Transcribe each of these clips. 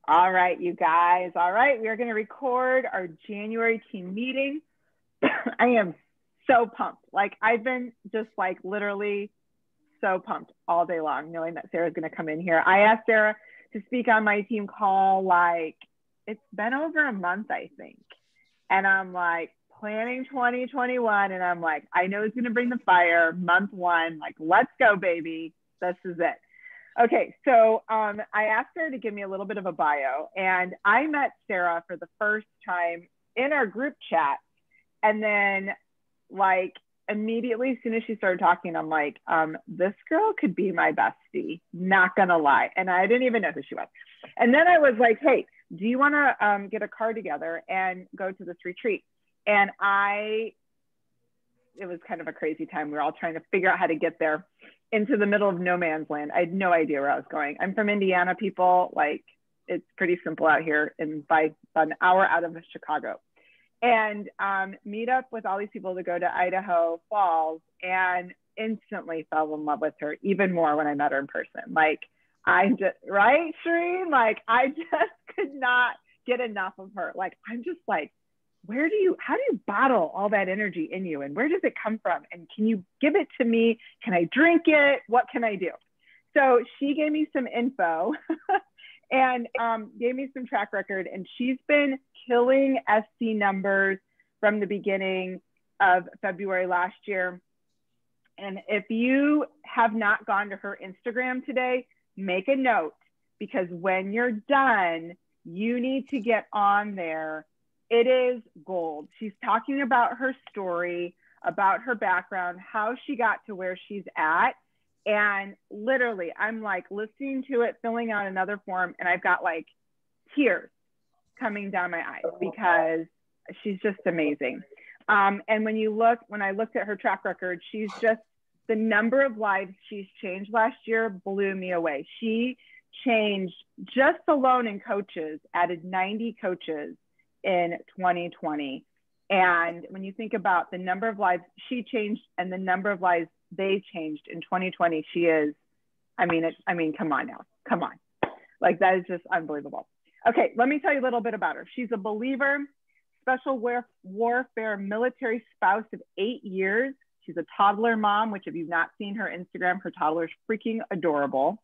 All right, you guys. All right, we are going to record our January team meeting. I am so pumped. Like, I've been just like literally so pumped all day long, knowing that Sarah's going to come in here. I asked Sarah to speak on my team call. Like, it's been over a month, I think. And I'm like planning 2021. And I'm like, I know it's going to bring the fire. Month one, like, let's go, baby. This is it. Okay, so I asked her to give me a little bit of a bio, and I met Sarah for the first time in our group chat. And then, like, immediately, as soon as she started talking, I'm like, this girl could be my bestie, not gonna lie. And I didn't even know who she was. And then I was like, hey, do you wanna get a car together and go to this retreat? And it was kind of a crazy time. We were all trying to figure out how to get there into the middle of no man's land. I had no idea where I was going. I'm from Indiana, people. Like, it's pretty simple out here, and by an hour out of Chicago. And meet up with all these people to go to Idaho Falls, and instantly fell in love with her even more when I met her in person. Like, I just, right, Shireen? Like, I just could not get enough of her. Like, I'm just like, how do you bottle all that energy in you, and where does it come from? And can you give it to me? Can I drink it? What can I do? So she gave me some info and gave me some track record, and she's been killing SC numbers from the beginning of February last year. And if you have not gone to her Instagram today, make a note, because when you're done, you need to get on there. It is gold. She's talking about her story, about her background, how she got to where she's at. And literally, I'm like listening to it, filling out another form, and I've got like tears coming down my eyes because she's just amazing. And when I looked at her track record, she's just, the number of lives she's changed last year blew me away. She changed, just alone in coaches, added 90 coaches in 2020. And when you think about the number of lives she changed and the number of lives they changed in 2020, she is, I mean, come on now, come on. Like, that is just unbelievable. Okay, let me tell you a little bit about her. She's a believer, special warfare military spouse of 8 years. She's a toddler mom, which if you've not seen her Instagram, her toddler is freaking adorable.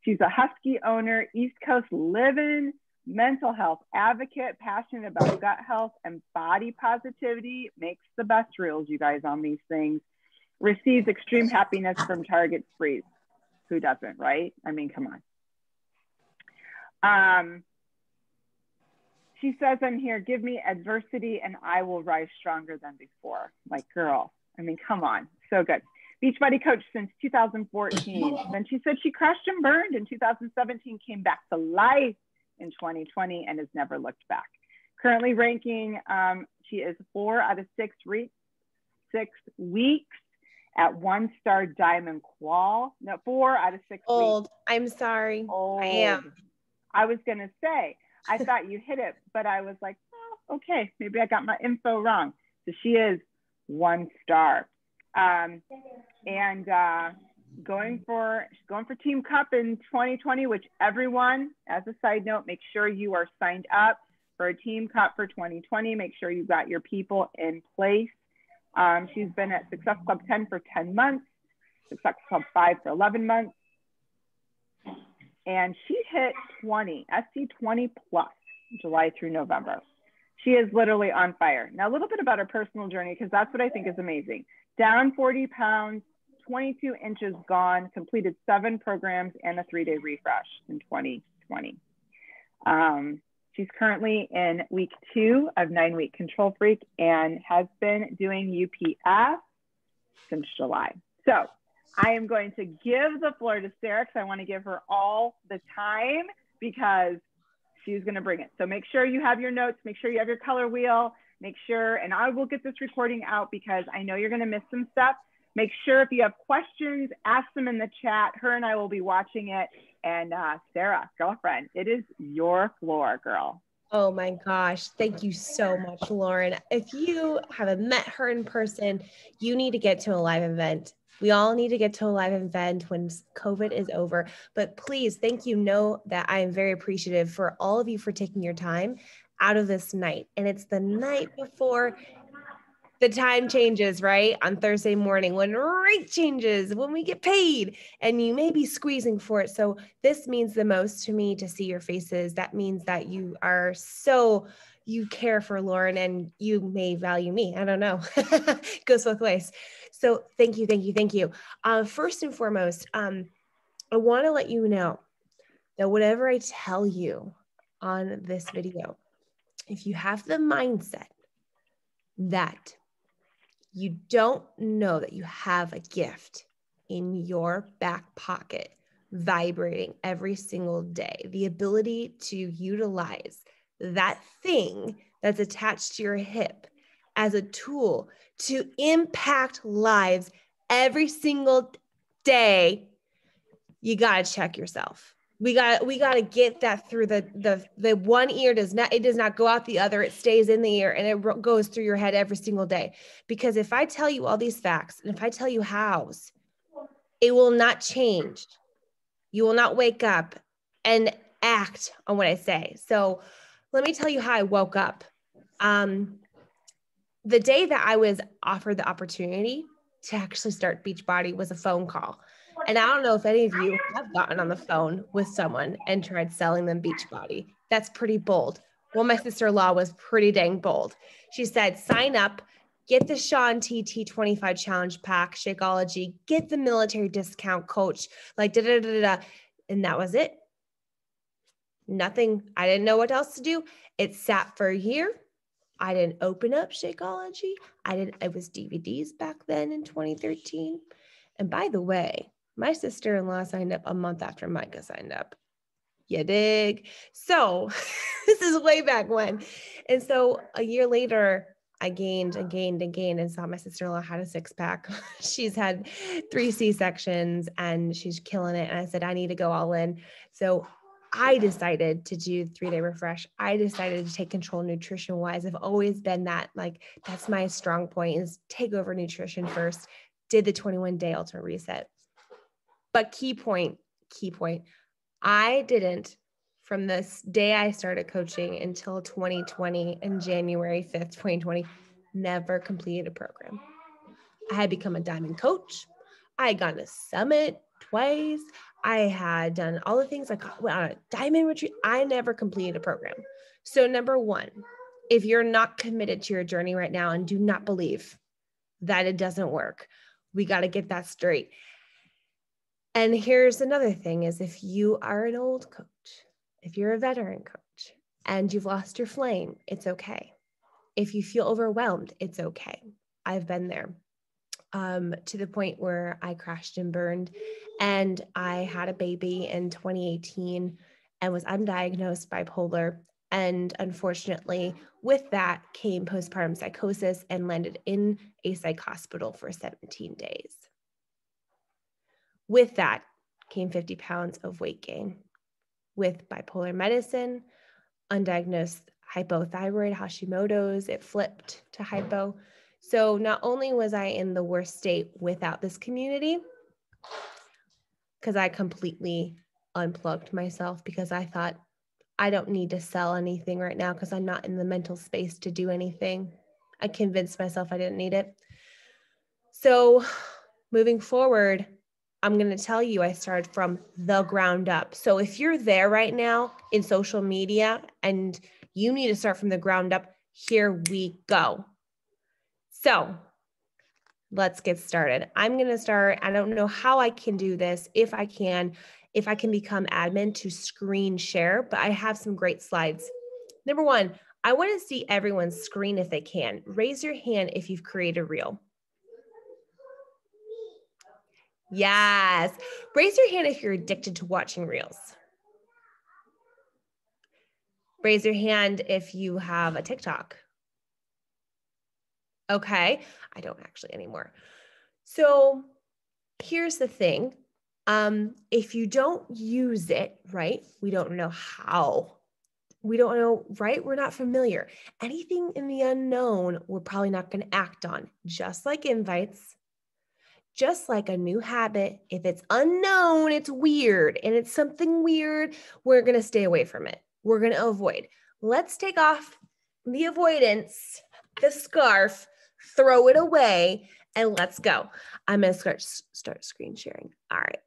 She's a Husky owner, East Coast living, mental health advocate, passionate about gut health and body positivity, makes the best reels, you guys, on these things, receives extreme happiness from Target Sprees. Who doesn't, right? I mean, come on. She says on here, give me adversity and I will rise stronger than before. Like, girl, I mean, come on, so good. Beachbody coach since 2014. Then she said she crashed and burned in 2017, came back to life in 2020 and has never looked back. Currently ranking, she is 4 out of 6 weeks at 1-star diamond qual. No, 4 out of 6 Old. weeks. I'm sorry. Old. I am. I was gonna say, I thought you hit it, but I was like, oh, okay, maybe I got my info wrong. So she is 1 star. She's going for Team Cup in 2020, which everyone, as a side note, make sure you are signed up for a Team Cup for 2020. Make sure you've got your people in place. She's been at Success Club 10 for 10 months, Success Club 5 for 11 months. And she hit 20, SC 20 plus, July through November. She is literally on fire. Now, a little bit about her personal journey, because that's what I think is amazing. Down 40 pounds, 22 inches gone, completed 7 programs and a 3-day refresh in 2020. She's currently in week 2 of 9-week Control Freak and has been doing UPF since July. So I am going to give the floor to Sarah, because I want to give her all the time, because she's going to bring it. So make sure you have your notes, make sure you have your color wheel, make sure, and I will get this recording out because I know you're going to miss some stuff. Make sure if you have questions, ask them in the chat. Her and I will be watching it. And Sarah, girlfriend, it is your floor, girl. Oh my gosh. Thank you so much, Lauren. If you haven't met her in person, you need to get to a live event. We all need to get to a live event when COVID is over. But please, thank you. Know that I am very appreciative for all of you for taking your time out of this night. And it's the night before the time changes, right? On Thursday morning, when rate changes, when we get paid, and you may be squeezing for it. So this means the most to me to see your faces. That means that you are you care for Lauren and you may value me. I don't know. It goes both ways. So thank you, thank you, thank you. First and foremost, I want to let you know that whatever I tell you on this video, if you have the mindset that you don't know that you have a gift in your back pocket vibrating every single day, the ability to utilize that thing that's attached to your hip as a tool to impact lives every single day, you got to check yourself. We got to get that through the one ear does not go out the other. It stays in the ear and it goes through your head every single day. Because if I tell you all these facts and if I tell you hows, it will not change. You will not wake up and act on what I say. So let me tell you how I woke up. The day that I was offered the opportunity to actually start Beachbody was a phone call. And I don't know if any of you have gotten on the phone with someone and tried selling them Beachbody. That's pretty bold. Well, my sister-in-law was pretty dang bold. She said, sign up, get the Shaun T25 challenge pack, Shakeology, get the military discount coach, like da-da-da-da-da. And that was it. Nothing. I didn't know what else to do. It sat for a year. I didn't open up Shakeology. It was DVDs back then in 2013. And by the way, my sister-in-law signed up a month after Micah signed up. You dig? So this is way back when. And so a year later, I gained and saw my sister-in-law had a six-pack. She's had 3 C-sections and she's killing it. And I said, I need to go all in. So I decided to do 3-day refresh. I decided to take control nutrition wise. I've always been that, like, that's my strong point is take over nutrition first. Did the 21-day ultimate reset. But key point, I didn't, from this day I started coaching until 2020 and January 5th, 2020, never completed a program. I had become a diamond coach. I had gone to Summit twice. I had done all the things like on a diamond retreat. I never completed a program. So number one, if you're not committed to your journey right now and do not believe that it doesn't work, we got to get that straight. And here's another thing is if you are an old coach, if you're a veteran coach and you've lost your flame, it's okay. If you feel overwhelmed, it's okay. I've been there to the point where I crashed and burned and I had a baby in 2018 and was undiagnosed bipolar. And unfortunately, with that came postpartum psychosis and landed in a psych hospital for 17 days. With that came 50 pounds of weight gain. With bipolar medicine, undiagnosed hypothyroid, Hashimoto's, it flipped to hypo. So not only was I in the worst state without this community, because I completely unplugged myself because I thought I don't need to sell anything right now because I'm not in the mental space to do anything. I convinced myself I didn't need it. So moving forward, I'm going to tell you, I started from the ground up. So if you're there right now in social media and you need to start from the ground up, here we go. So let's get started. I'm going to start. I don't know how I can do this. If I can become admin to screen share, but I have some great slides. Number one, I want to see everyone's screen if they can. Raise your hand if you've created a reel. Yes. Raise your hand if you're addicted to watching reels. Raise your hand if you have a TikTok. Okay. I don't actually anymore. So here's the thing. If you don't use it, right? We don't know how. We don't know, right? We're not familiar. Anything in the unknown, we're probably not going to act on. Just like invites, Just like a new habit, if it's unknown, it's weird, and it's something weird, we're going to stay away from it. We're going to avoid. Let's take off the avoidance, the scarf, throw it away, and let's go. I'm going to start screen sharing. All right.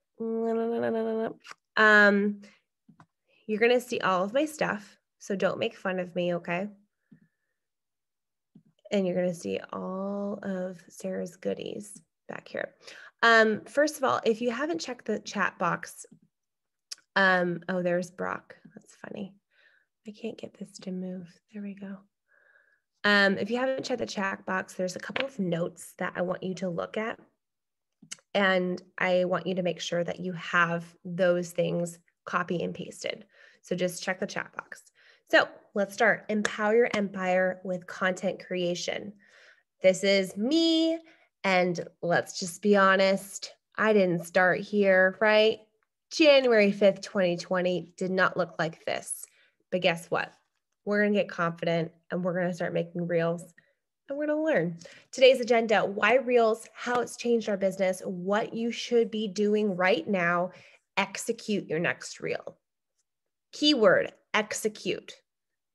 You're going to see all of my stuff, so don't make fun of me, okay? And you're going to see all of Sarah's goodies back here. First of all, if you haven't checked the chat box, oh, there's Brock. That's funny. I can't get this to move. There we go. If you haven't checked the chat box, there's a couple of notes that I want you to look at. And I want you to make sure that you have those things copy and pasted. So just check the chat box. So let's start. Empower your empire with content creation. This is me. And let's just be honest, I didn't start here, right? January 5th, 2020 did not look like this. But guess what? We're going to get confident and we're going to start making reels and we're going to learn. Today's agenda, why reels, how it's changed our business, what you should be doing right now, execute your next reel. Keyword, execute.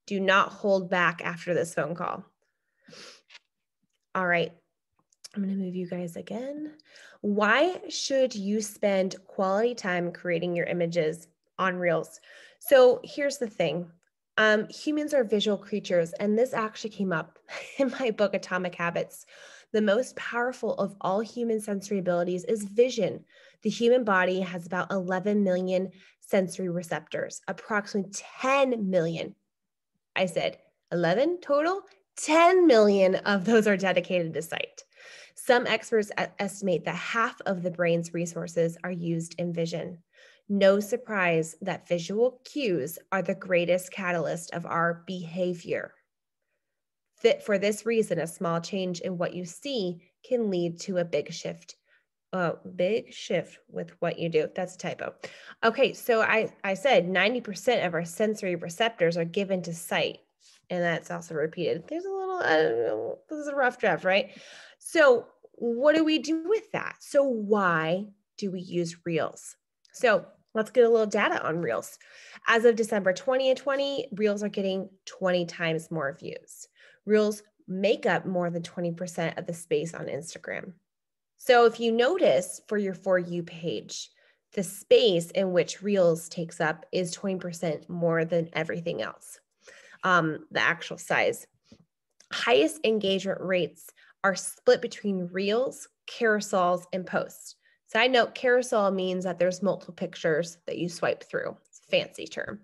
Do not hold back after this phone call. All right. I'm going to move you guys again. Why should you spend quality time creating your images on Reels? So here's the thing. Humans are visual creatures, and this actually came up in my book, Atomic Habits. The most powerful of all human sensory abilities is vision. The human body has about 11 million sensory receptors, approximately 10 million. I said 11 total, 10 million of those are dedicated to sight. Some experts estimate that half of the brain's resources are used in vision. No surprise that visual cues are the greatest catalyst of our behavior. For this reason, a small change in what you see can lead to a big shift. Big shift with what you do. That's a typo. Okay, so I said 90% of our sensory receptors are given to sight. And that's also repeated. There's a little, this is a rough draft, right? So what do we do with that? So why do we use Reels? So let's get a little data on Reels. As of December 2020, Reels are getting 20 times more views. Reels make up more than 20% of the space on Instagram. So if you notice for your For You page, the space in which Reels takes up is 20% more than everything else. The actual size. Highest engagement rates are split between Reels, carousels, and posts. Side note, carousel means that there's multiple pictures that you swipe through. It's a fancy term.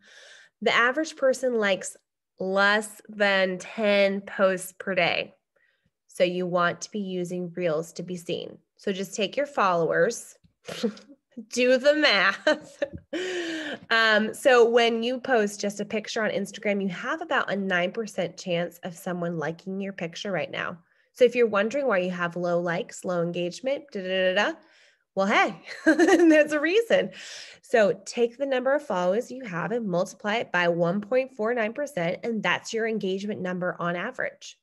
The average person likes less than 10 posts per day. So you want to be using Reels to be seen. So just take your followers, do the math. So when you post just a picture on Instagram, you have about a 9% chance of someone liking your picture right now. So if you're wondering why you have low likes, low engagement, well, hey, there's a reason. So take the number of followers you have and multiply it by 1.49%, and that's your engagement number on average.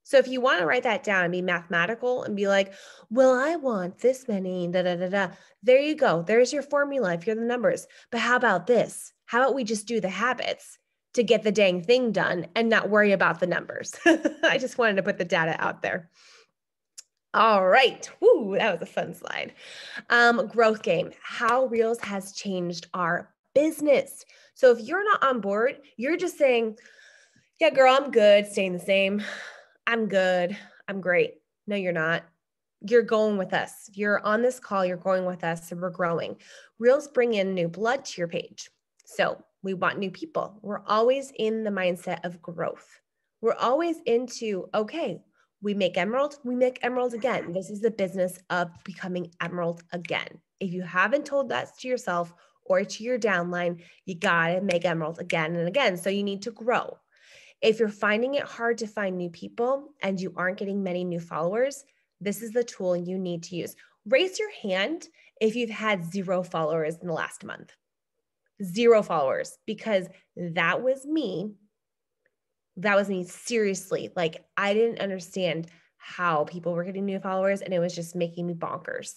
So if you want to write that down and be mathematical and be like, well, I want this many, there you go. There's your formula if you're the numbers. But how about this? How about we just do the habits to get the dang thing done and not worry about the numbers? I just wanted to put the data out there. All right. Woo, that was a fun slide. Growth game, how Reels has changed our business. So if you're not on board, you're just saying, yeah, girl, I'm good, staying the same. I'm good. I'm great. No, you're not. You're going with us. You're on this call. You're going with us and we're growing. Reels bring in new blood to your page. So we want new people. We're always in the mindset of growth. We're always into, okay, we make emerald again. This is the business of becoming emerald again. If you haven't told that to yourself or to your downline, you got to make emerald again and again. So you need to grow. If you're finding it hard to find new people and you aren't getting many new followers, this is the tool you need to use. Raise your hand if you've had 0 followers in the last month. 0 followers, because that was me. That was me, seriously. Like, I didn't understand how people were getting new followers and it was just making me bonkers.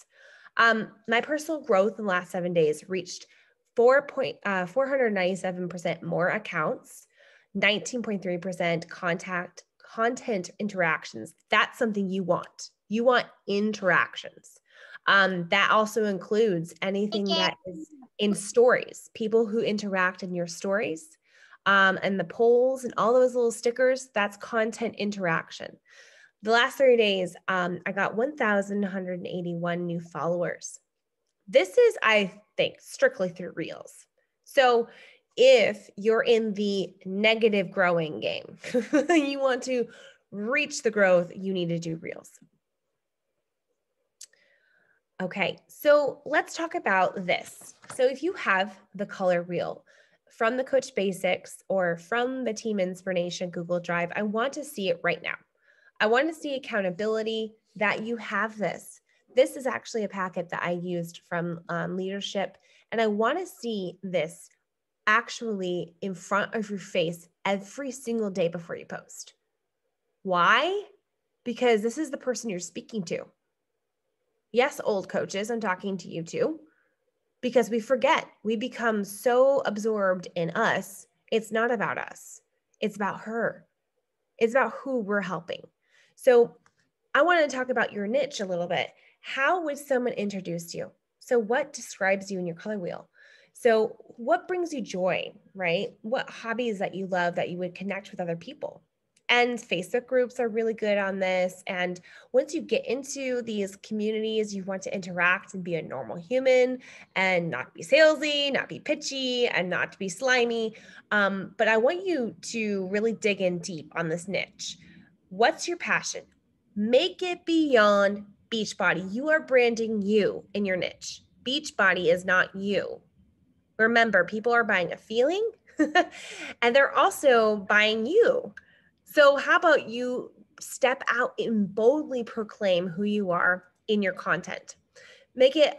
My personal growth in the last 7 days reached 497% more accounts, 19.3% content interactions. That's something you want. You want interactions. That also includes anything that is in stories, people who interact in your stories, and the polls and all those little stickers. That's content interaction. The last 30 days, I got 1,181 new followers. This is, I think, strictly through Reels. So if you're in the negative growing game, you want to reach the growth, you need to do Reels. Okay, so let's talk about this. So if you have the color reel from the Coach Basics or from the Team Inspiration Google Drive, I want to see it right now. I want to see accountability that you have this. This is actually a packet that I used from leadership, and I want to see this actually in front of your face every single day before you post. Why? Because this is the person you're speaking to. Yes, old coaches, I'm talking to you too, because we forget. We become so absorbed in us. It's not about us. It's about her. It's about who we're helping. So I want to talk about your niche a little bit. How would someone introduce you? So what describes you in your color wheel? So what brings you joy, right? What hobbies that you love that you would connect with other people? And Facebook groups are really good on this. And once you get into these communities, you want to interact and be a normal human and not be salesy, not be pitchy, and not to be slimy. But I want you to really dig in deep on this niche. What's your passion? Make it beyond Beachbody. You are branding you in your niche. Beachbody is not you. Remember, people are buying a feeling and they're also buying you. So how about you step out and boldly proclaim who you are in your content? Make it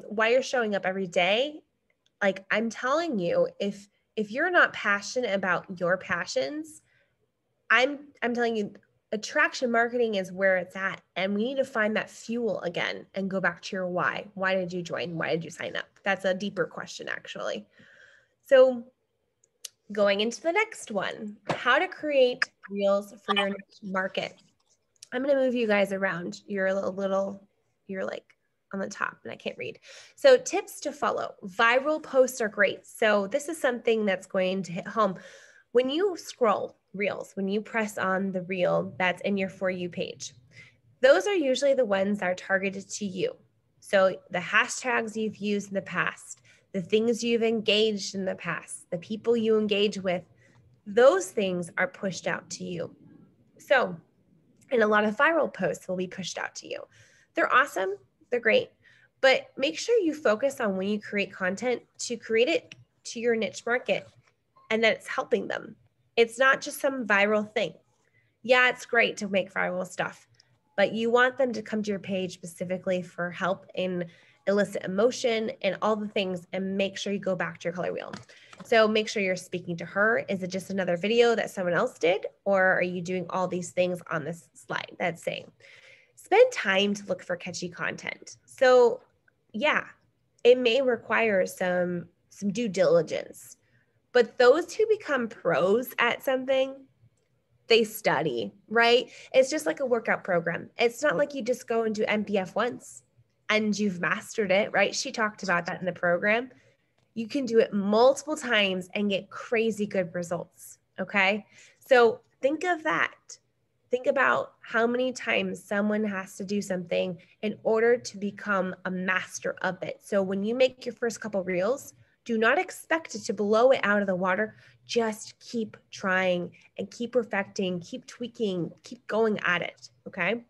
why you're showing up every day. Like I'm telling you, if you're not passionate about your passions, I'm telling you, attraction marketing is where it's at. And we need to find that fuel again and go back to your why. Why did you join? Why did you sign up? That's a deeper question, actually. So going into the next one, how to create reels for your niche market. I'm going to move you guys around. You're you're like on the top and I can't read. So tips to follow. Viral posts are great. So this is something that's going to hit home. When you scroll reels, when you press on the reel that's in your For You page, those are usually the ones that are targeted to you. So the hashtags you've used in the past, the things you've engaged in the past, the people you engage with, those things are pushed out to you. So, and a lot of viral posts will be pushed out to you. They're awesome. They're great. But make sure you focus on when you create content to create it to your niche market and that it's helping them. It's not just some viral thing. Yeah, it's great to make viral stuff, but you want them to come to your page specifically for help in elicit emotion and all the things, and make sure you go back to your color wheel. So make sure you're speaking to her. Is it just another video that someone else did? Or are you doing all these things on this slide that's saying? Spend time to look for catchy content. So yeah, it may require some due diligence, but those who become pros at something, they study, right? It's just like a workout program. It's not like you just go and do MPF once and you've mastered it, right? She talked about that in the program. You can do it multiple times and get crazy good results, okay? So think of that. Think about how many times someone has to do something in order to become a master of it. So when you make your first couple reels, do not expect it to blow it out of the water. Just keep trying and keep perfecting, keep tweaking, keep going at it, okay?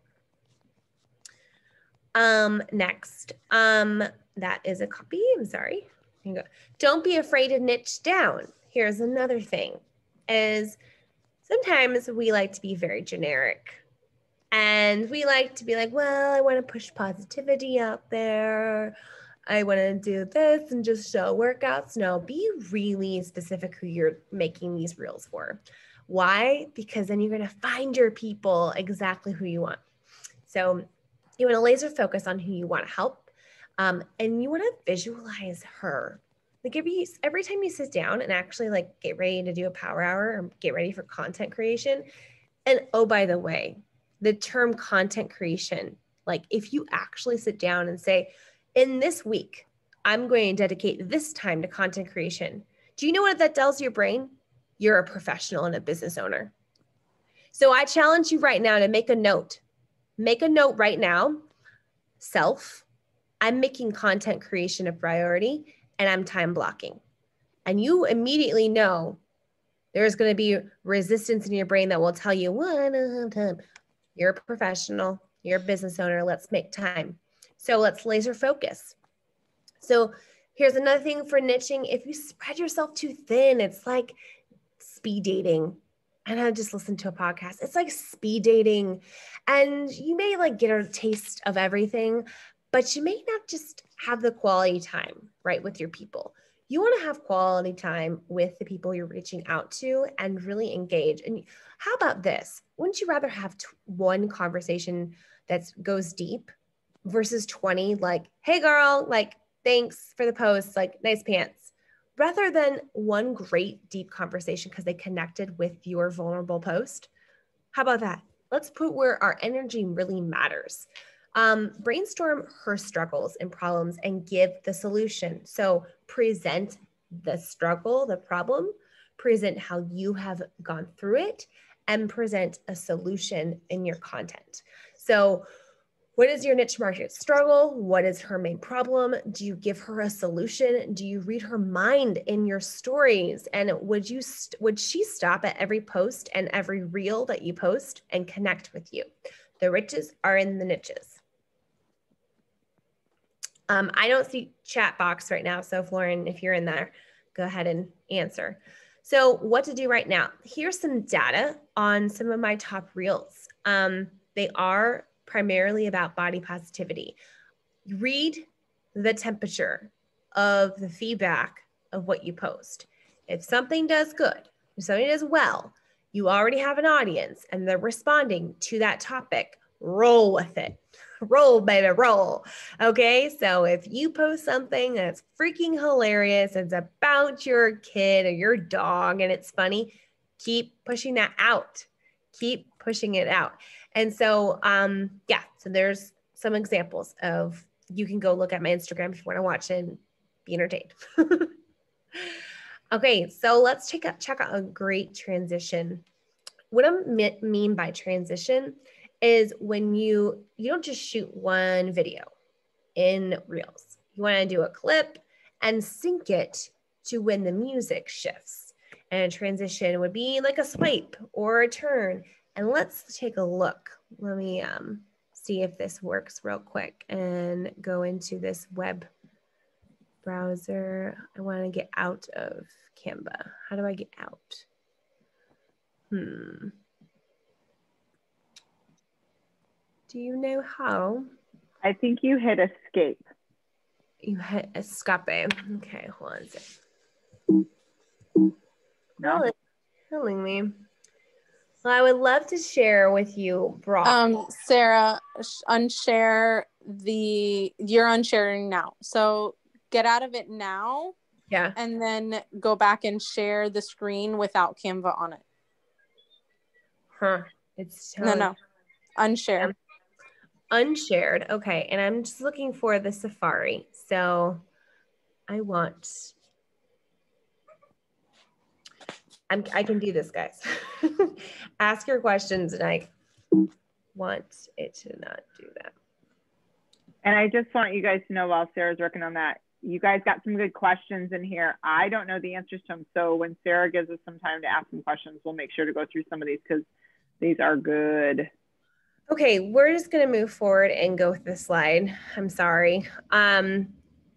Next, that is a copy, I'm sorry. Here you go. Don't be afraid to niche down. Here's another thing is sometimes we like to be very generic and we like to be like, well, I want to push positivity out there. I want to do this and just show workouts. No, be really specific who you're making these reels for. Why? Because then you're going to find your people exactly who you want. So you want to laser focus on who you want to help. And you want to visualize her. Like every time you sit down and actually like get ready to do a power hour or get ready for content creation. And oh, by the way, the term content creation, like if you actually sit down and say, in this week, I'm going to dedicate this time to content creation. Do you know what that tells your brain? You're a professional and a business owner. So I challenge you right now to make a note. Make a note right now. Self, I'm making content creation a priority and I'm time blocking. And you immediately know there's going to be resistance in your brain that will tell you, you're a professional, you're a business owner, let's make time. So let's laser focus. So here's another thing for niching. If you spread yourself too thin, it's like speed dating. And I just listened to a podcast. It's like speed dating. And you may like get a taste of everything, but you may not just have the quality time, right, with your people. You want to have quality time with the people you're reaching out to and really engage. And how about this? Wouldn't you rather have one conversation that goes deep versus 20 like, hey girl, like, thanks for the post, like, nice pants, rather than one great deep conversation because they connected with your vulnerable post? How about that? Let's put where our energy really matters. Brainstorm her struggles and problems and give the solution. So present the struggle, the problem, present how you have gone through it, and present a solution in your content. So what is your niche market struggle? What is her main problem? Do you give her a solution? Do you read her mind in your stories? And would she stop at every post and every reel that you post and connect with you? The riches are in the niches. I don't see chat box right now. So Lauren, if you're in there, go ahead and answer. So what to do right now? Here's some data on some of my top reels. They are primarily about body positivity. Read the temperature of the feedback of what you post. If something does good, if something does well, you already have an audience and they're responding to that topic, roll with it. Roll, baby, roll. Okay, so if you post something that's freaking hilarious, it's about your kid or your dog and it's funny, keep pushing that out. Keep pushing it out. And so, yeah, so there's some examples of, you can go look at my Instagram if you want to watch and be entertained. Okay, so let's check out a great transition. What I mean by transition is when you don't just shoot one video in Reels. You want to do a clip and sync it to when the music shifts. And a transition would be like a swipe or a turn. And let's take a look. Let me see if this works real quick and go into this web browser. I want to get out of Canva. How do I get out? Do you know how? I think you hit escape. You hit escape. Okay, hold on a second. No. Oh, it's killing me. Well, I would love to share with you, Brock. Sarah, you're unsharing now. So get out of it now. Yeah. And then go back and share the screen without Canva on it. Huh. It's No. Unshare. Unshared. Okay. And I'm just looking for the Safari. So I can do this, guys. Ask your questions and I want it to not do that. And I just want you guys to know, while Sarah's working on that, you guys got some good questions in here. I don't know the answers to them. So when Sarah gives us some time to ask some questions, we'll make sure to go through some of these because these are good. Okay, we're just going to move forward and go with the slide. I'm sorry.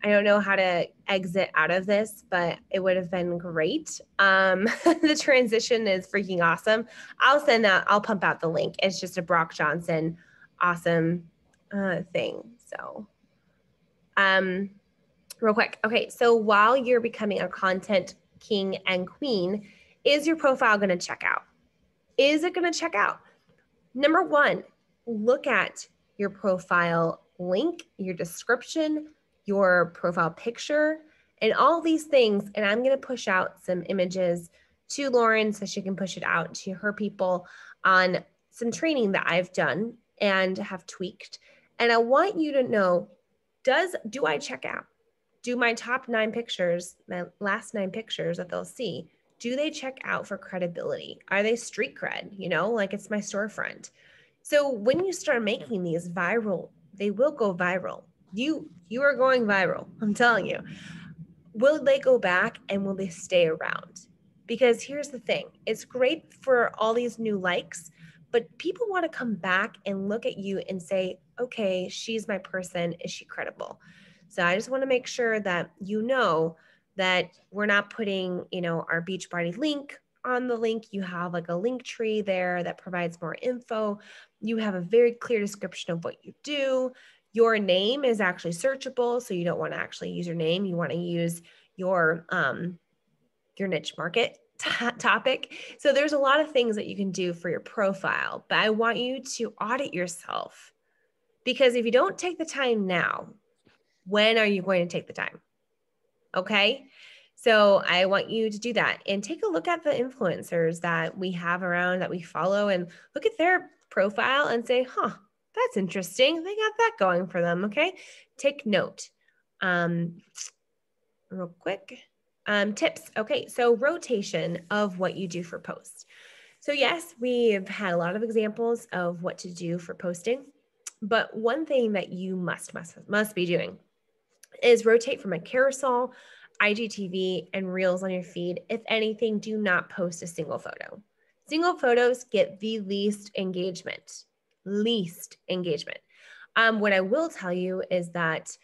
I don't know how to exit out of this, but it would have been great. The transition is freaking awesome. I'll send that. I'll pump out the link. It's just a Brock Johnson awesome thing. So real quick. Okay, so while you're becoming a content king and queen, is your profile going to check out? Is it going to check out? Number one, look at your profile link, your description, your profile picture, and all these things. And I'm going to push out some images to Lauren so she can push it out to her people on some training that I've done and have tweaked. And I want you to know, do I check out? Do my top 9 pictures, my last 9 pictures that they'll see, do they check out for credibility? Are they street cred? You know, like it's my storefront. So when you start making these viral, they will go viral. You are going viral. I'm telling you. Will they go back and will they stay around? Because here's the thing. It's great for all these new likes, but people want to come back and look at you and say, okay, she's my person. Is she credible? So I just want to make sure that you know that we're not putting, you know, our Beachbody link on the link. You have like a link tree there that provides more info. You have a very clear description of what you do. Your name is actually searchable. So you don't want to actually use your name. You want to use your niche market topic. So there's a lot of things that you can do for your profile, but I want you to audit yourself, because if you don't take the time now, when are you going to take the time? Okay. So I want you to do that and take a look at the influencers that we have around, that we follow, and look at their profile and say, huh, that's interesting. They got that going for them. Okay. Take note. Real quick. Tips. Okay. So rotation of what you do for posts. So yes, we've had a lot of examples of what to do for posting, but one thing that you must be doing is rotate from a carousel, IGTV, and reels on your feed. If anything, do not post a single photo. Single photos get the least engagement. What I will tell you is that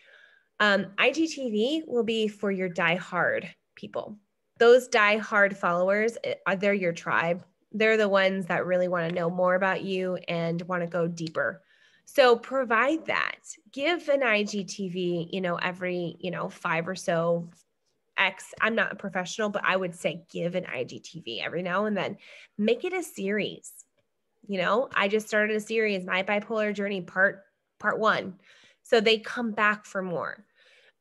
IGTV will be for your die-hard people. Those die-hard followers, they're your tribe. They're the ones that really want to know more about you and want to go deeper. So provide that. Give an IGTV, you know, every, 5 or so X. I'm not a professional, but I would say give an IGTV every now and then. Make it a series. You know, I just started a series, My Bipolar Journey Part 1. So they come back for more.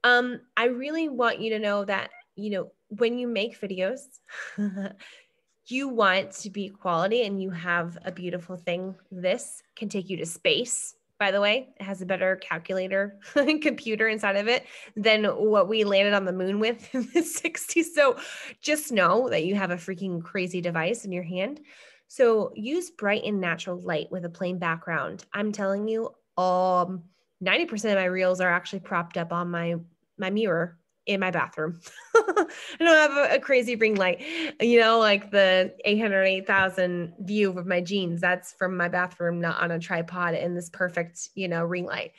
I really want you to know that, when you make videos, you want to be quality and you have a beautiful thing. This can take you to space. By the way, it has a better calculator and computer inside of it than what we landed on the moon with in the 60s. So just know that you have a freaking crazy device in your hand. So use bright and natural light with a plain background. I'm telling you, 90% of my reels are actually propped up on my mirror in my bathroom. I don't have a crazy ring light, like the 808,000 view of my jeans. That's from my bathroom, not on a tripod in this perfect, ring light.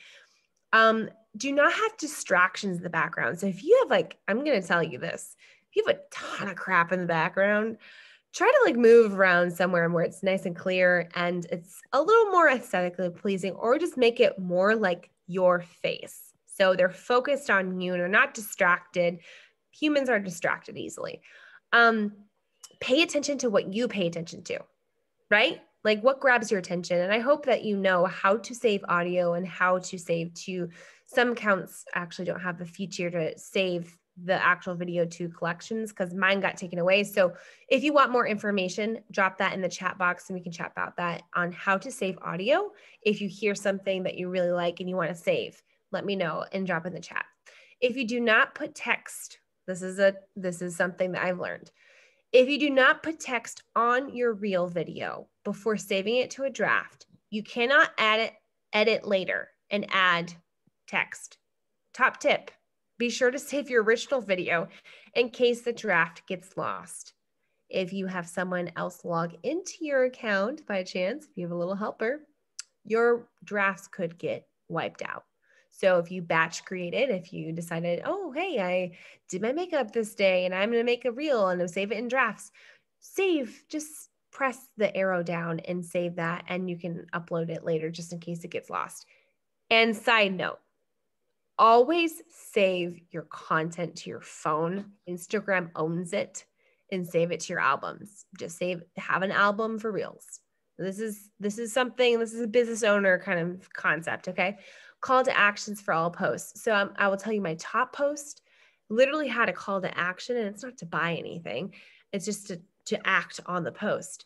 Do not have distractions in the background. So if you have I'm going to tell you this, if you have a ton of crap in the background, try to move around somewhere where it's nice and clear and it's a little more aesthetically pleasing, or just make it more like your face. So they're focused on you and they're not distracted. Humans are distracted easily. Pay attention to what you pay attention to, right? Like what grabs your attention. And I hope that you know how to save audio and how to save to. Some accounts actually don't have the feature to save the actual video to collections because mine got taken away. So if you want more information, drop that in the chat box and we can chat about that on how to save audio. If you hear something that you really like and you want to save, let me know and drop in the chat. If you do not put text, this is something that I've learned. If you do not put text on your reel video before saving it to a draft, you cannot edit later and add text. Top tip, be sure to save your original video in case the draft gets lost. If you have someone else log into your account by chance, if you have a little helper, your drafts could get wiped out. So if you batch created, if you decided, oh, hey, I did my makeup this day and I'm going to make a reel and I'll save it in drafts, just press the arrow down and save that and you can upload it later just in case it gets lost. And side note, always save your content to your phone. Instagram owns it, and save it to your albums. Just have an album for reels. This is a business owner kind of concept. Okay. call to actions for all posts. So I will tell you my top post literally had a call to action, and it's not to buy anything. It's just to act on the post.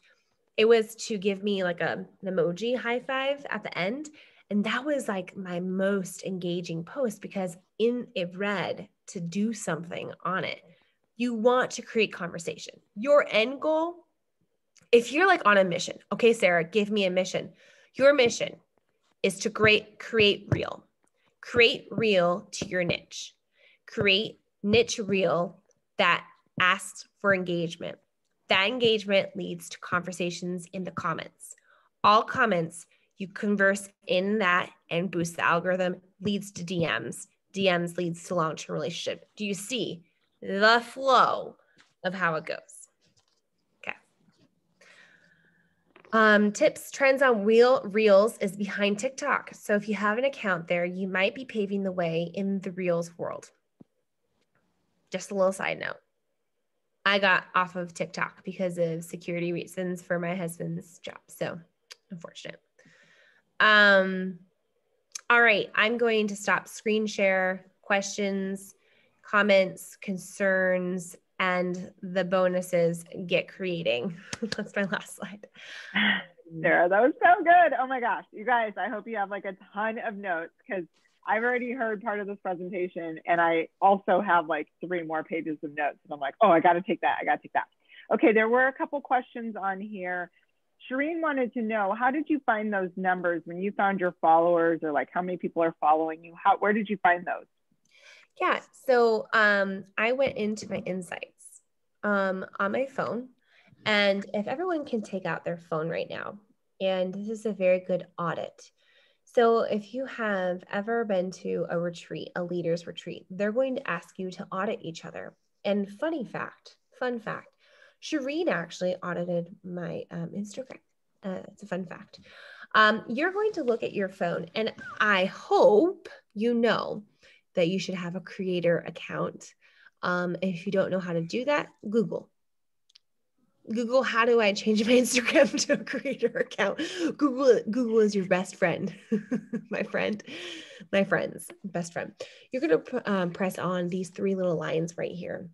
It was to give me like an emoji high five at the end. And that was like my most engaging post because it read to do something on it. You want to create conversation. Your end goal, if you're like on a mission, okay, Sarah, give me a mission. Your mission is to create real. Create real to your niche. Create niche reel that asks for engagement. That engagement leads to conversations in the comments. All comments, you converse in that and boost the algorithm, leads to DMs. DMs leads to long-term relationship. Do you see the flow of how it goes? Okay. Tips, trends on Reels is behind TikTok. So if you have an account there, you might be paving the way in the Reels world. Just a little side note. I got off of TikTok because of security reasons for my husband's job. So unfortunate. All right, I'm going to stop screen share, questions, comments, concerns, and the bonuses get creating. That's my last slide. Sarah, that was so good. Oh my gosh. You guys, I hope you have like a ton of notes because I've already heard part of this presentation and I also have like 3 more pages of notes. And I'm like, oh, I got to take that. I got to take that. Okay, there were a couple questions on here. Shireen wanted to know, how did you find those numbers when you found your followers or like how many people are following you? Where did you find those? Yeah, so I went into my insights on my phone. And if everyone can take out their phone right now, and this is a very good audit. So if you have ever been to a retreat, a leaders retreat, they're going to ask you to audit each other. And fun fact, Shireen actually audited my Instagram. It's a fun fact. You're going to look at your phone, and I hope you know that you should have a creator account. If you don't know how to do that, Google, how do I change my Instagram to a creator account? Google is your best friend. my friend's best friend. You're going to press on these 3 little lines right here.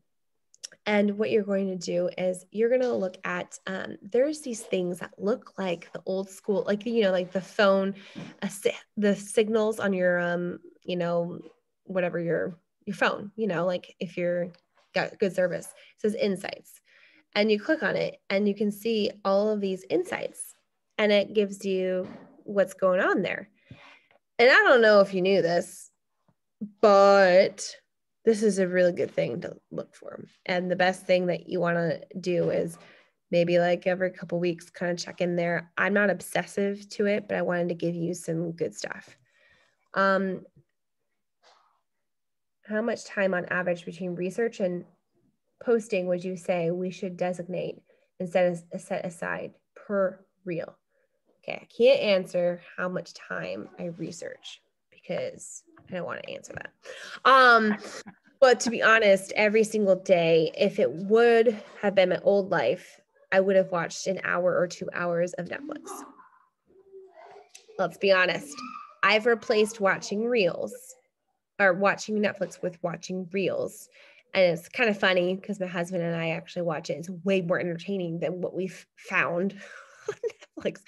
And what you're going to do is you're going to look at, there's these things that look like the old school, like, like the phone, the signals on your, whatever your phone, like if you're got good service, it says insights. And you click on it and you can see all of these insights and it gives you what's going on there. And I don't know if you knew this, but this is a really good thing to look for. And the best thing that you want to do is maybe like every couple of weeks, kind of check in there. I'm not obsessive to it, but I wanted to give you some good stuff. How much time on average between research and posting would you say we should designate and set aside per reel? Okay, I can't answer how much time I research because I don't want to answer that. But to be honest, every single day, if it would have been my old life, I would have watched an hour or 2 hours of Netflix. Let's be honest. I've replaced watching reels or watching Netflix with watching reels. And it's kind of funny because my husband and I actually watch it. It's way more entertaining than what we've found on Netflix.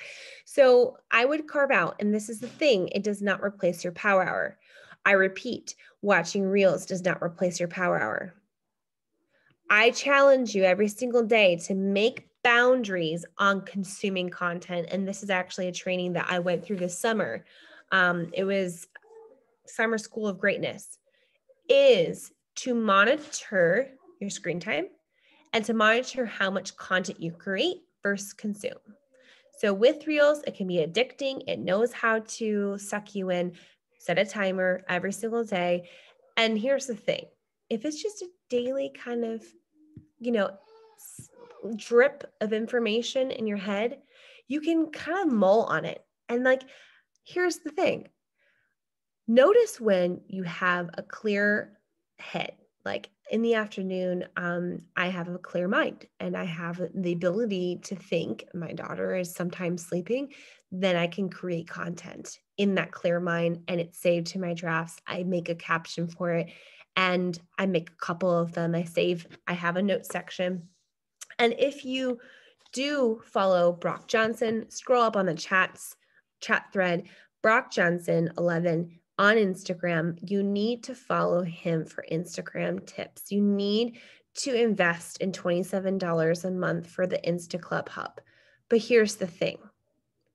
So I would carve out, and this is the thing, it does not replace your power hour. I repeat, watching reels does not replace your power hour. I challenge you every single day to make boundaries on consuming content. And this is actually a training that I went through this summer. It was Summer School of Greatness, is to monitor your screen time and to monitor how much content you create versus consume. So with Reels, it can be addicting. It knows how to suck you in. Set a timer every single day. And here's the thing. If it's just a daily kind of, drip of information in your head, you can kind of mull on it. And here's the thing. Notice when you have a clear head, like in the afternoon, I have a clear mind and I have the ability to think. My daughter is sometimes sleeping, then I can create content in that clear mind and it's saved to my drafts. I make a caption for it and I make a couple of them. I have a note section. And if you do follow Brock Johnson, scroll up on the chat thread, Brock Johnson 11 on Instagram. You need to follow him for Instagram tips. You need to invest in $27 a month for the Insta Club Hub. But here's the thing.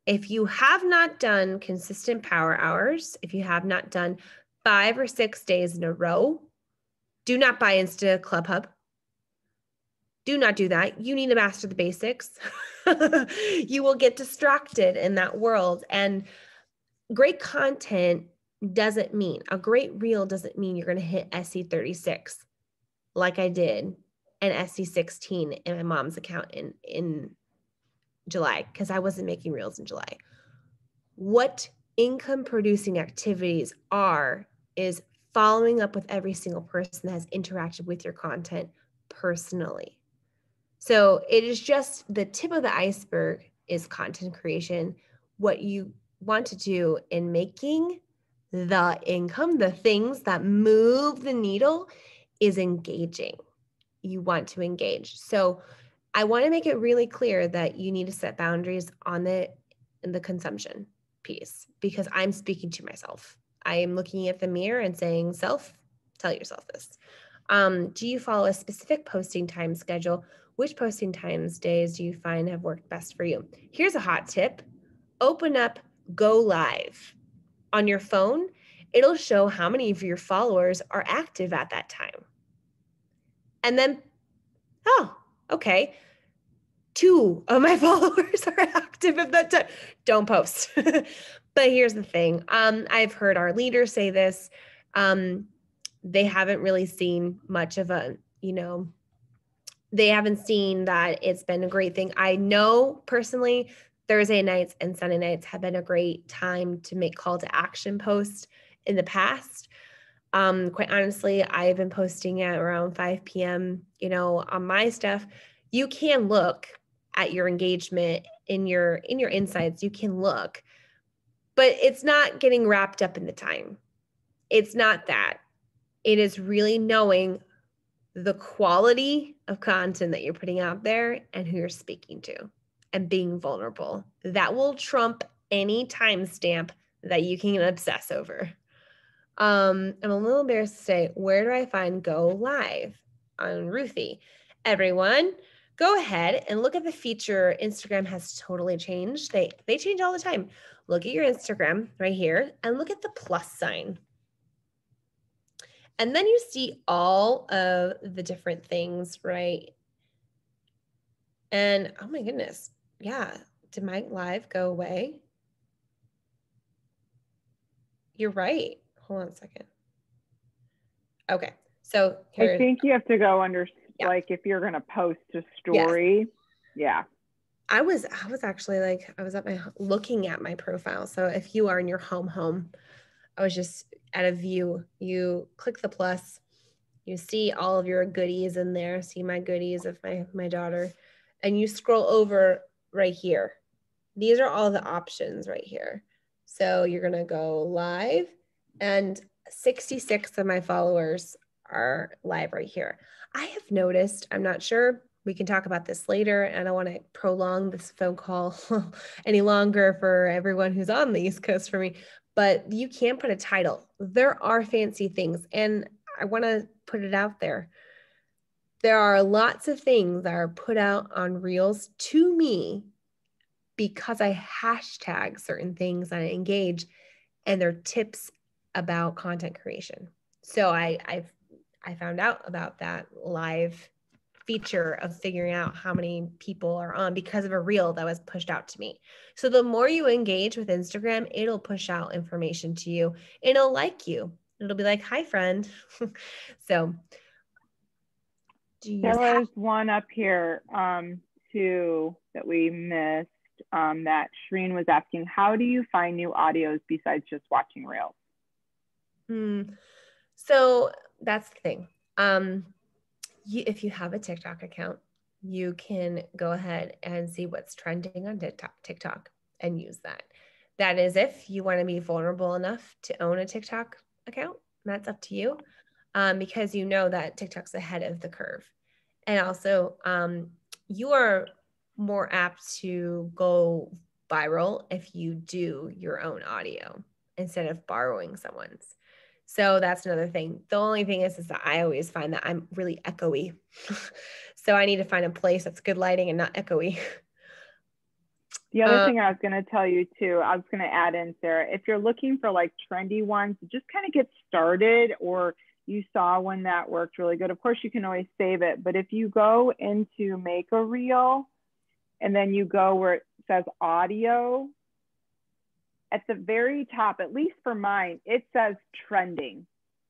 If you have not done consistent power hours, if you have not done 5 or 6 days in a row, do not buy Insta Club Hub. Do not do that. You need to master the basics. You will get distracted in that world. And great content doesn't mean, a great reel doesn't mean you're going to hit SC36 like I did and SC16 in my mom's account in July, because I wasn't making reels in July. What income producing activities is following up with every single person that has interacted with your content personally. So it is just the tip of the iceberg is content creation. What you want to do in making the income, the things that move the needle, is engaging. You want to engage. So I want to make it really clear that you need to set boundaries on the consumption piece, because I'm speaking to myself. I am looking at the mirror and saying, self, tell yourself this. Do you follow a specific posting time schedule? Which posting times, days do you find have worked best for you? Here's a hot tip. Open up Go Live on your phone. It'll show how many of your followers are active at that time. And then, oh, okay, 2 of my followers are active at that time. Don't post. But here's the thing. I've heard our leaders say this. They haven't really seen much of they haven't seen that it's been a great thing. I know personally, Thursday nights and Sunday nights have been a great time to make call to action posts in the past. Quite honestly, I've been posting at around 5 p.m., on my stuff. You can look at your engagement in your insights. You can look, but it's not getting wrapped up in the time. It's not that. It is really knowing the quality of content that you're putting out there and who you're speaking to and being vulnerable. That will trump any timestamp that you can obsess over. I'm a little embarrassed to say, where do I find Go Live on Ruthie? Everyone, go ahead and look at the feature. Instagram has totally changed. They change all the time. Look at your Instagram right here and look at the plus sign. And then you see all of the different things, right? And oh my goodness, yeah, did my live go away? You're right. Hold on a second. Okay, so I think you have to go under, like, if you're going to post a story. Yes. Yeah. I was actually looking at my profile. So if you are in your home, I was just at a view. You click the plus, you see all of your goodies in there, see my goodies of my daughter, and you scroll over right here. These are all the options right here. So you're gonna go live, and 66 of my followers are live right here. I have noticed, I'm not sure, we can talk about this later, and I want to prolong this phone call any longer for everyone who's on the East Coast for me, but you can put a title. There are fancy things, and I want to put it out there. There are lots of things that are put out on Reels to me because I hashtag certain things and I engage, and they're tips about content creation. So I found out about that live feature of figuring out how many people are on because of a reel that was pushed out to me. So the more you engage with Instagram, it'll push out information to you. It'll like you. It'll be like, hi, friend. So there was one up here too that we missed, that Shreen was asking, how do you find new audios besides just watching reels? So that's the thing. If you have a TikTok account, you can go ahead and see what's trending on TikTok and use that. That is if you want to be vulnerable enough to own a TikTok account. That's up to you, because you know that TikTok's ahead of the curve. And also, you are more apt to go viral if you do your own audio instead of borrowing someone's. So that's another thing. The only thing is that I always find that I'm really echoey. So I need to find a place that's good lighting and not echoey. The other thing I was going to tell you too, I was going to add in, Sarah, if you're looking for like trendy ones, just kind of get started, or you saw one that worked really good. Of course, you can always save it. But if you go into make a reel and then you go where it says audio, at the very top, at least for mine, it says trending.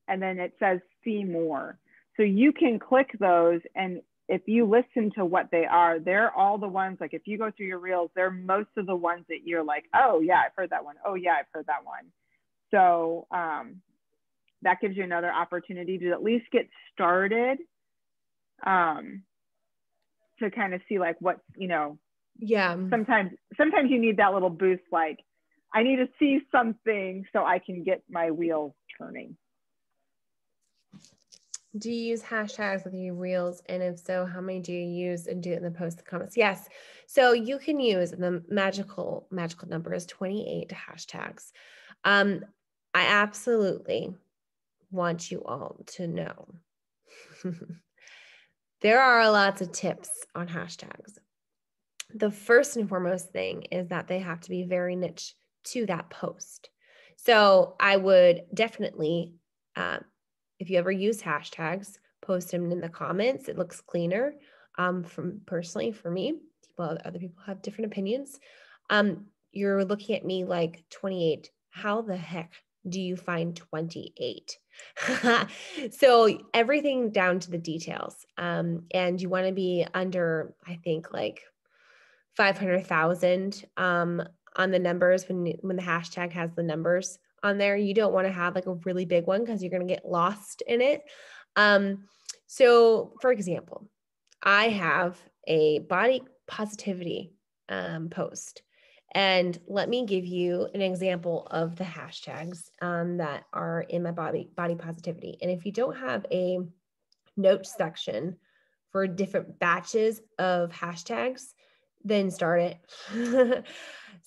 And then it says see more. So you can click those, and if you listen to what they are, they're all the ones, like if you go through your reels, they're most of the ones that you're like, oh yeah, I've heard that one. Oh yeah, I've heard that one. So that gives you another opportunity to at least get started, to kind of see like what, you know, Yeah. Sometimes you need that little boost, like I need to see something so I can get my wheels turning. Do you use hashtags with your reels? And if so, how many do you use, and do it in the post comments? Yes. So you can use, the magical number is 28 hashtags. I absolutely want you all to know there are lots of tips on hashtags. The first and foremost thing is that they have to be very niche to that post. So I would definitely, if you ever use hashtags, post them in the comments. It looks cleaner. From personally, for me, other people have different opinions. You're looking at me like 28. How the heck do you find 28? So everything down to the details. And you want to be under, I think, like 500,000 on the numbers when the hashtag has the numbers on there. You don't want to have like a really big one because you're going to get lost in it. So for example, I have a body positivity post, and let me give you an example of the hashtags that are in my body positivity. And if you don't have a notes section for different batches of hashtags, then start it.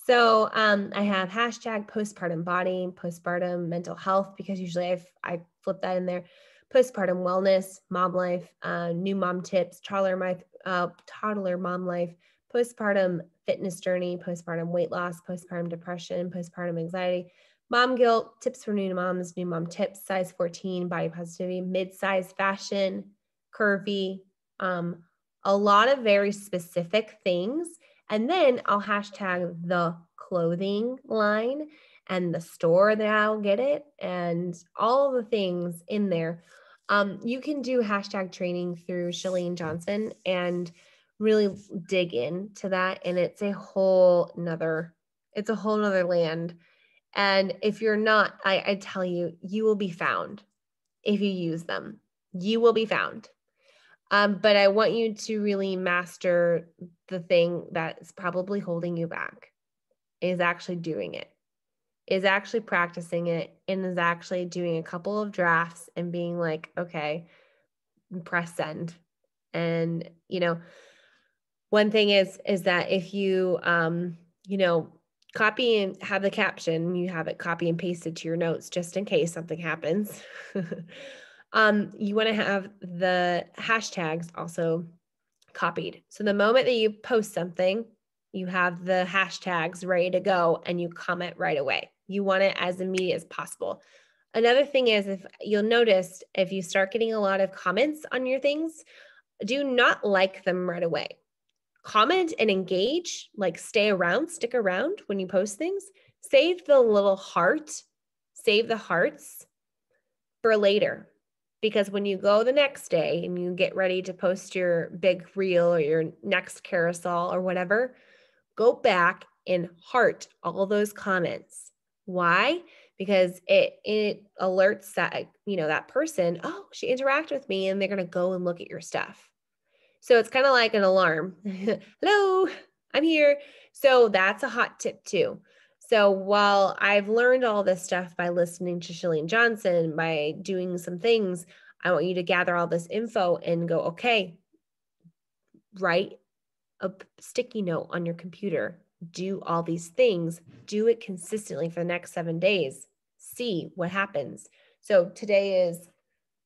So I have hashtag postpartum body, postpartum mental health, because usually I flip that in there. Postpartum wellness, mom life, new mom tips, toddler mom life, postpartum fitness journey, postpartum weight loss, postpartum depression, postpartum anxiety, mom guilt, tips for new moms, new mom tips, size 14, body positivity, mid-size fashion, curvy, a lot of very specific things. And then I'll hashtag the clothing line and the store that I'll get it and all the things in there. You can do hashtag training through Chalene Johnson and really dig into that. And it's a whole nother land. And if you're not, I tell you, you will be found if you use them. You will be found. But I want you to really master the thing that's probably holding you back, is actually doing it, is actually practicing it, and is actually doing a couple of drafts and being like, okay, press send. And, you know, one thing is that if you, you know, copy and have the caption, you have it copy and pasted to your notes just in case something happens. You want to have the hashtags also copied. So the moment that you post something, you have the hashtags ready to go and you comment right away. You want it as immediate as possible. Another thing is, if you'll notice, if you start getting a lot of comments on your things, do not like them right away. Comment and engage, like stick around when you post things. Save the little heart, save the hearts for later. Because when you go the next day and you get ready to post your big reel or your next carousel or whatever, go back and heart all those comments. Why? Because it alerts that, you know, that person, oh, she interacted with me, and they're going to go and look at your stuff. So it's kind of like an alarm. Hello, I'm here. So that's a hot tip too. So while I've learned all this stuff by listening to Chalene Johnson, by doing some things, I want you to gather all this info and go, okay, write a sticky note on your computer, do all these things, do it consistently for the next 7 days, see what happens. So today is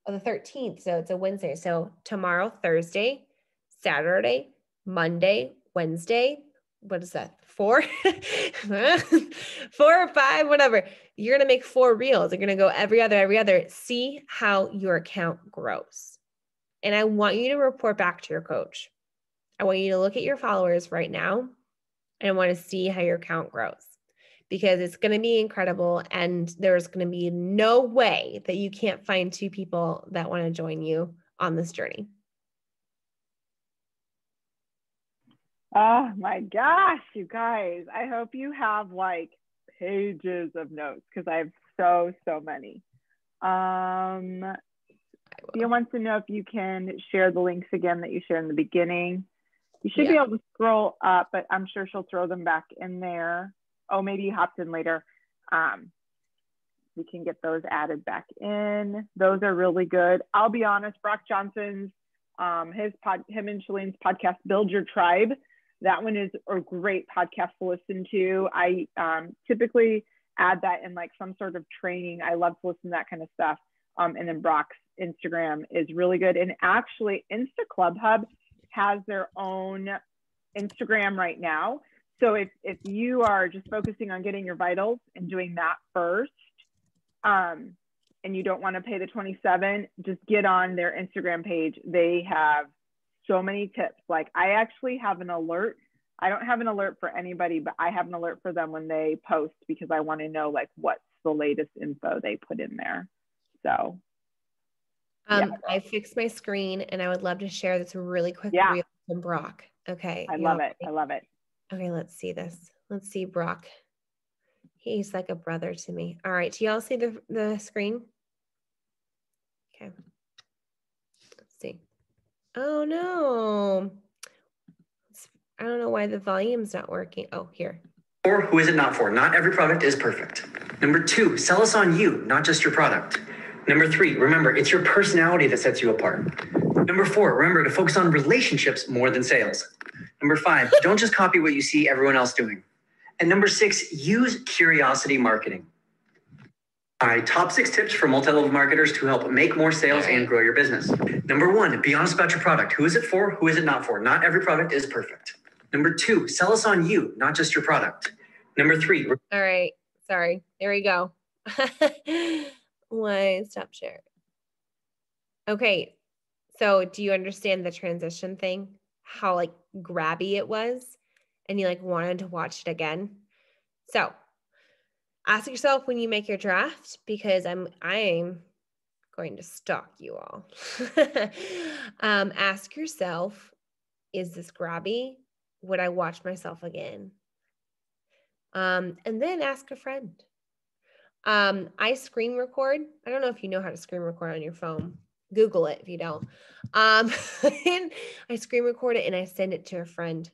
the 13th, so it's a Wednesday. So tomorrow, Thursday, Saturday, Monday, Wednesday, what is that? 4? 4 or 5, whatever. You're going to make 4 reels. You're going to go every other. See how your account grows. And I want you to report back to your coach. I want you to look at your followers right now, and I want to see how your account grows, because it's going to be incredible. And there's going to be no way that you can't find 2 people that want to join you on this journey. Oh my gosh, you guys. I hope you have like pages of notes, because I have so many. Tia wants to know if you can share the links again that you shared in the beginning. You should be able to scroll up, but I'm sure she'll throw them back in there. Oh, maybe you hopped in later. We can get those added back in. Those are really good. I'll be honest, Brock Johnson's, him and Chalene's podcast, Build Your Tribe. That one is a great podcast to listen to. I typically add that in like some sort of training. I love to listen to that kind of stuff. And then Brock's Instagram is really good. And actually, Insta Club Hub has their own Instagram right now. So if you are just focusing on getting your vitals and doing that first, and you don't want to pay the $27, just get on their Instagram page. They have so many tips. Like, I actually have an alert. I don't have an alert for anybody, but I have an alert for them when they post, because I want to know like what's the latest info they put in there. So I fixed my screen, and I would love to share this really quick reel from Brock. Okay. I love it. I love it. Okay, let's see this. Let's see Brock. He's like a brother to me. All right, do y'all see the screen? Okay. Let's see. Oh no. I don't know why the volume's not working. Oh, here. Or who is it not for? Not every product is perfect. Number 2, sell us on you, not just your product. Number 3, remember, it's your personality that sets you apart. Number 4, remember to focus on relationships more than sales. Number 5, don't just copy what you see everyone else doing. And number 6, use curiosity marketing. All right, top 6 tips for multi-level marketers to help make more sales and grow your business. Number 1, be honest about your product. Who is it for? Who is it not for? Not every product is perfect. Number 2, sell us on you, not just your product. Number 3. All right, sorry. There we go. Why stop share? Okay, so do you understand the transition thing? How like grabby it was, and you like wanted to watch it again? So ask yourself when you make your draft, because I'm going to stalk you all. Ask yourself, is this grabby? Would I watch myself again? And then ask a friend. I screen record. I don't know if you know how to screen record on your phone. Google it if you don't. And I screen record it and I send it to a friend.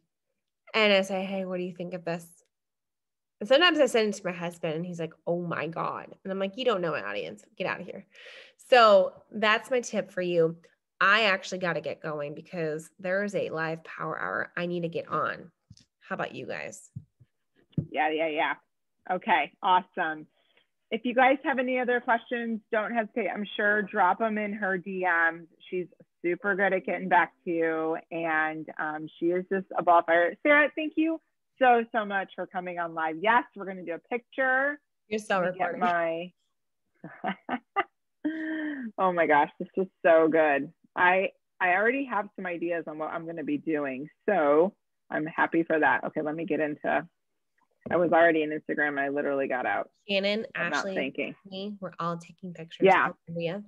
And I say, hey, what do you think of this? And sometimes I send it to my husband and he's like, oh my God. And I'm like, you don't know my audience. Get out of here. So that's my tip for you. I actually got to get going because there is a live power hour I need to get on. How about you guys? Yeah. Okay, awesome. If you guys have any other questions, don't hesitate. I'm sure drop them in her DMs. She's super good at getting back to you. And she is just a ball fire. Sarah, thank you so much for coming on live. Yes, we're going to do a picture. You're so recording. Oh my gosh, this is so good. I already have some ideas on what I'm going to be doing. So I'm happy for that. Okay, let me get into, I was already in Instagram. I literally got out. Shannon, Ashley, me, we're all taking pictures. Yeah.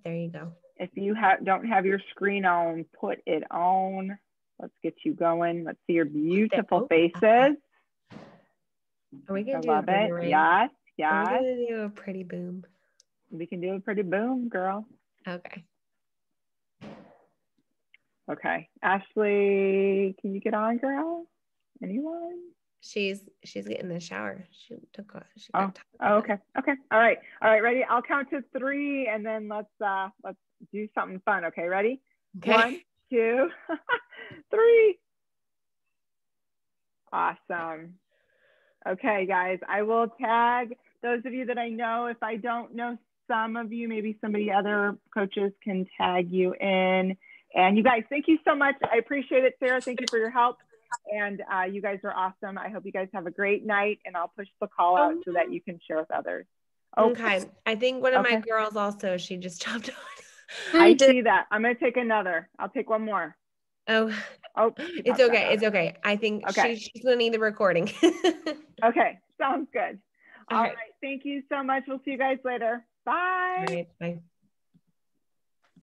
There you go. If you don't have your screen on, put it on. Let's get you going. Let's see your beautiful faces. Are we going to do love it? Yes. Are we going to do a pretty boom? We can do a pretty boom, girl. Okay. Okay. Ashley, can you get on, girl? Anyone? She's getting in the shower. She Oh, got okay. Okay. All right. Ready? I'll count to 3 and then let's do something fun. Okay. Ready? Okay. 1, 2, 3. Awesome. Okay, guys, I will tag those of you that I know. If I don't know some of you, maybe somebody other coaches can tag you in. And you guys, thank you so much. I appreciate it, Sarah. Thank you for your help. And you guys are awesome. I hope you guys have a great night, and I'll push the call out so that you can share with others. Oh. Okay. I think one of my girls also, she just jumped on. I see that. I'm going to take another. I'll take one more. Oh, it's okay. It's okay. I think she's going to need the recording. Okay. Sounds good. All right. Thank you so much. We'll see you guys later. Bye. All right. Bye.